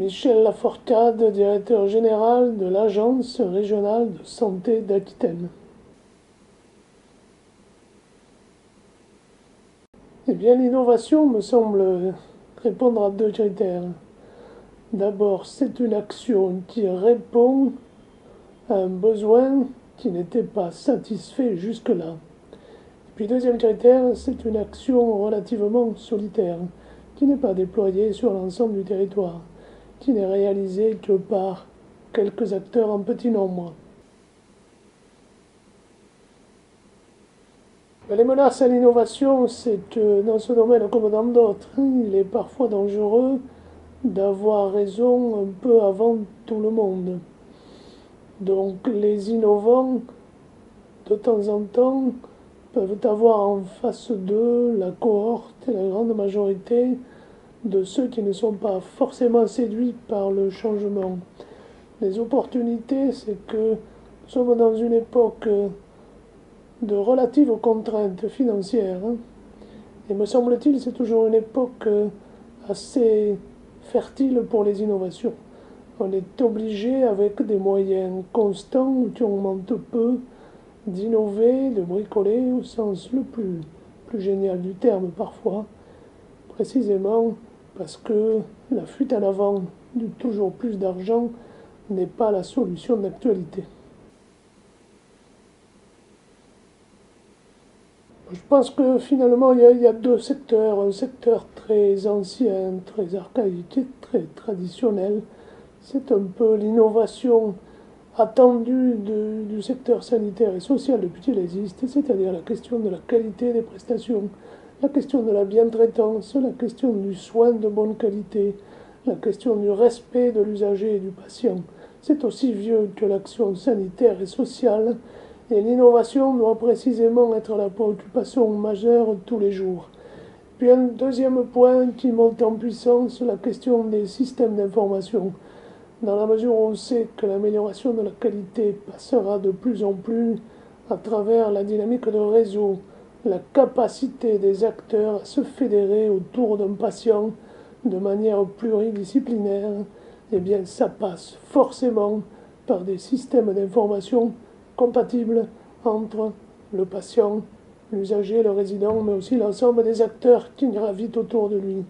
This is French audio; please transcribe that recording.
Michel Laforcade, directeur général de l'Agence régionale de santé d'Aquitaine. Eh bien, l'innovation me semble répondre à deux critères. D'abord, c'est une action qui répond à un besoin qui n'était pas satisfait jusque-là. Puis deuxième critère, c'est une action relativement solitaire, qui n'est pas déployée sur l'ensemble du territoire, qui n'est réalisée que par quelques acteurs en petit nombre. Les menaces à l'innovation, c'est que dans ce domaine comme dans d'autres, il est parfois dangereux d'avoir raison un peu avant tout le monde. Donc les innovants, de temps en temps, peuvent avoir en face d'eux la cohorte et la grande majorité de ceux qui ne sont pas forcément séduits par le changement. Les opportunités, c'est que nous sommes dans une époque de relatives contraintes financières. Et me semble-t-il, c'est toujours une époque assez fertile pour les innovations. On est obligé, avec des moyens constants ou qui augmentent peu, d'innover, de bricoler au sens le plus génial du terme parfois, précisément parce que la fuite en avant de toujours plus d'argent n'est pas la solution d'actualité. Je pense que finalement il y a deux secteurs, un secteur très ancien, très archaïque et très traditionnel. C'est un peu l'innovation attendue du secteur sanitaire et social depuis qu'il existe, c'est-à-dire la question de la qualité des prestations, la question de la bientraitance, la question du soin de bonne qualité, la question du respect de l'usager et du patient. C'est aussi vieux que l'action sanitaire et sociale, et l'innovation doit précisément être la préoccupation majeure tous les jours. Puis un deuxième point qui monte en puissance, la question des systèmes d'information. Dans la mesure où on sait que l'amélioration de la qualité passera de plus en plus à travers la dynamique de réseau, la capacité des acteurs à se fédérer autour d'un patient de manière pluridisciplinaire, eh bien ça passe forcément par des systèmes d'information compatibles entre le patient, l'usager, le résident, mais aussi l'ensemble des acteurs qui gravitent autour de lui.